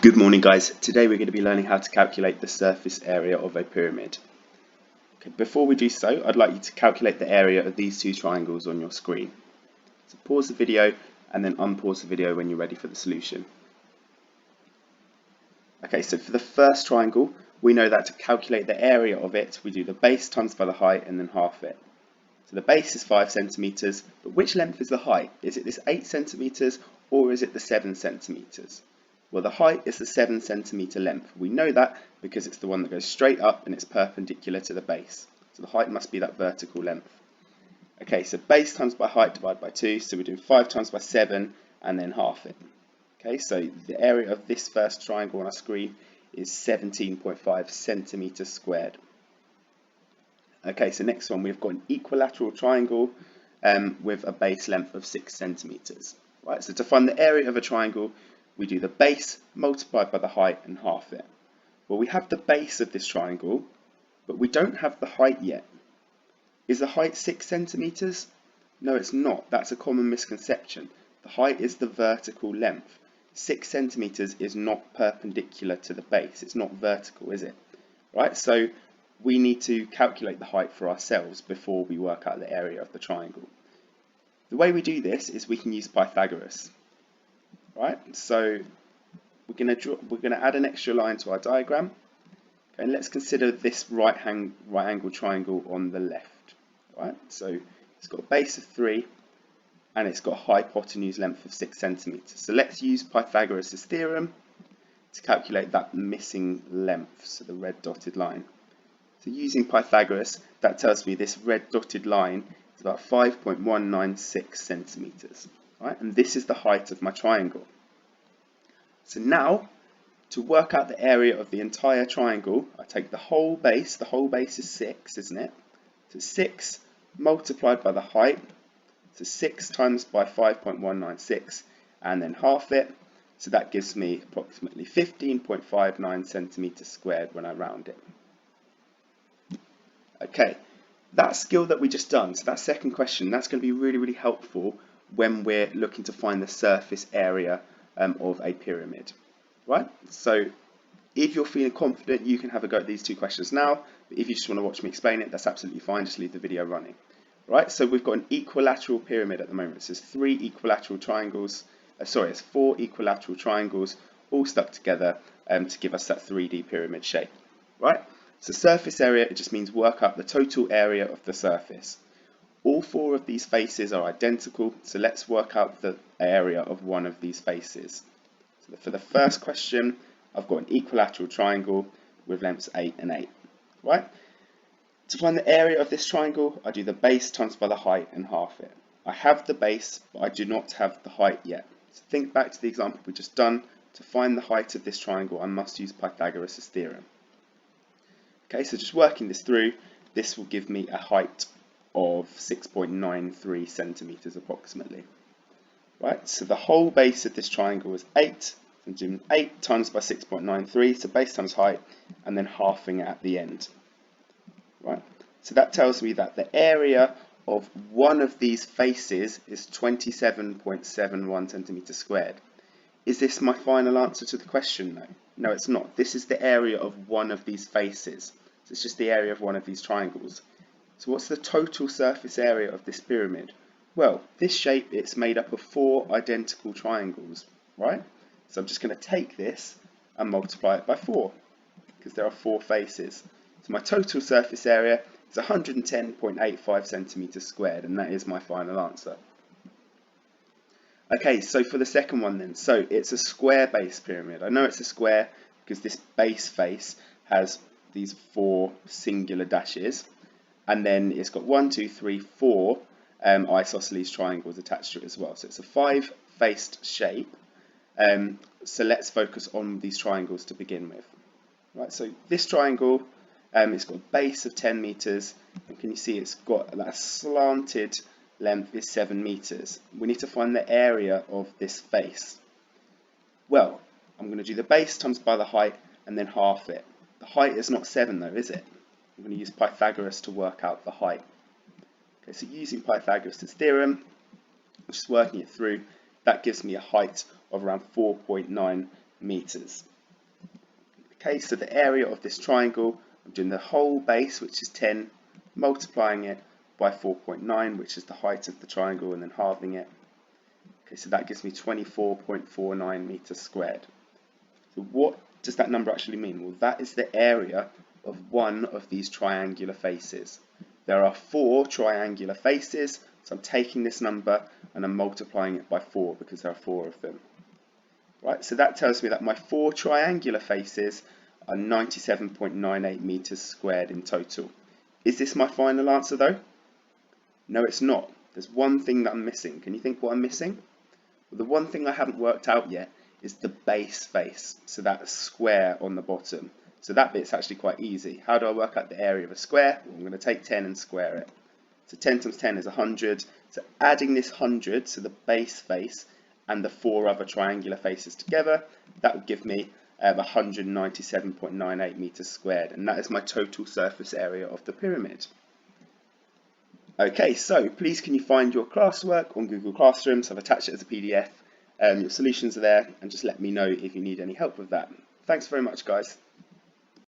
Good morning, guys. Today we're going to be learning how to calculate the surface area of a pyramid. Okay, before we do so, I'd like you to calculate the area of these two triangles on your screen. So pause the video and then unpause the video when you're ready for the solution. Okay, so for the first triangle, we know that to calculate the area of it, we do the base times by the height and then half it. So the base is 5 centimeters, but which length is the height? Is it this 8 centimeters or is it the 7 centimeters? Well, the height is the 7 centimeter length. We know that because it's the one that goes straight up and it's perpendicular to the base. So the height must be that vertical length. Okay, so base times by height divided by 2, so we're doing 5 times by 7 and then half it. Okay, so the area of this first triangle on our screen is 17.5 centimeters squared. Okay, so next one, we've got an equilateral triangle with a base length of 6 centimeters. Right, so to find the area of a triangle, we do the base multiplied by the height and half it. Well, we have the base of this triangle, but we don't have the height yet. Is the height 6 centimeters? No, it's not. That's a common misconception. The height is the vertical length. 6 centimeters is not perpendicular to the base. It's not vertical, is it? Right, so we need to calculate the height for ourselves before we work out the area of the triangle. The way we do this is we can use Pythagoras. Right, so we're going to add an extra line to our diagram. Okay, and let's consider this right angle triangle on the left. Right, so it's got a base of 3 and it's got a hypotenuse length of 6 centimeters. So let's use Pythagoras Theorem to calculate that missing length, so the red dotted line. So using Pythagoras, that tells me this red dotted line is about 5.196 centimeters. Right, and this is the height of my triangle. So now, to work out the area of the entire triangle, I take the whole base is 6, isn't it? So 6 multiplied by the height, so 6 times by 5.196, and then half it, so that gives me approximately 15.59 centimeters squared when I round it. Okay, that skill that we just done, so that second question, that's going to be really helpful when we're looking to find the surface area of a pyramid. Right, so if you're feeling confident, you can have a go at these two questions now, but if you just want to watch me explain it, that's absolutely fine, just leave the video running. Right, so we've got an equilateral pyramid at the moment. So it's 4 equilateral triangles all stuck together to give us that 3D pyramid shape. Right, so surface area, it just means work out the total area of the surface. All 4 of these faces are identical, so let's work out the area of one of these faces. So for the first question, I've got an equilateral triangle with lengths 8 and 8. Right? To find the area of this triangle, I do the base times by the height and half it. I have the base, but I do not have the height yet. So think back to the example we just done. To find the height of this triangle, I must use Pythagoras' theorem. Okay, so just working this through, this will give me a height of 6.93 centimeters approximately. Right, so the whole base of this triangle is 8, so I'm doing 8 times by 6.93, so base times height, and then halving it at the end. Right, so that tells me that the area of one of these faces is 27.71 centimeters squared. Is this my final answer to the question? No. No, it's not. This is the area of one of these faces. So it's just the area of one of these triangles. So what's the total surface area of this pyramid? Well, this shape, it's made up of 4 identical triangles, right? So I'm just going to take this and multiply it by 4, because there are 4 faces. So my total surface area is 110.85 centimeters squared, and that is my final answer. Okay, so for the second one then, so it's a square base pyramid. I know it's a square because this base face has these 4 singular dashes, and then it's got 1, 2, 3, 4 isosceles triangles attached to it as well. So it's a 5-faced shape. So let's focus on these triangles to begin with. Right, so this triangle, it's got a base of 10 meters, and can you see it's got that slanted length is 7 meters. We need to find the area of this face. Well, I'm going to do the base times by the height and then half it. The height is not 7 though, is it? I'm going to use Pythagoras to work out the height. Okay, so using Pythagoras' theorem, just working it through, that gives me a height of around 4.9 meters. Okay, so the area of this triangle, I'm doing the whole base, which is 10, multiplying it by 4.9, which is the height of the triangle, and then halving it. Okay, so that gives me 24.49 meters squared. So what does that number actually mean? Well, that is the area of one of these triangular faces. There are 4 triangular faces, so I'm taking this number and I'm multiplying it by 4 because there are 4 of them. Right, so that tells me that my 4 triangular faces are 97.98 meters squared in total. Is this my final answer though? No, it's not. There's one thing that I'm missing. Can you think what I'm missing? Well, the one thing I haven't worked out yet is the base face, so that square on the bottom. So that bit's actually quite easy. How do I work out the area of a square? Well, I'm going to take 10 and square it. So 10 times 10 is 100. So adding this 100, so the base face, and the 4 other triangular faces together, that would give me 197.98 meters squared, and that is my total surface area of the pyramid. Okay, so please can you find your classwork on Google Classroom? So I've attached it as a PDF. Your solutions are there, and just let me know if you need any help with that. Thanks very much, guys.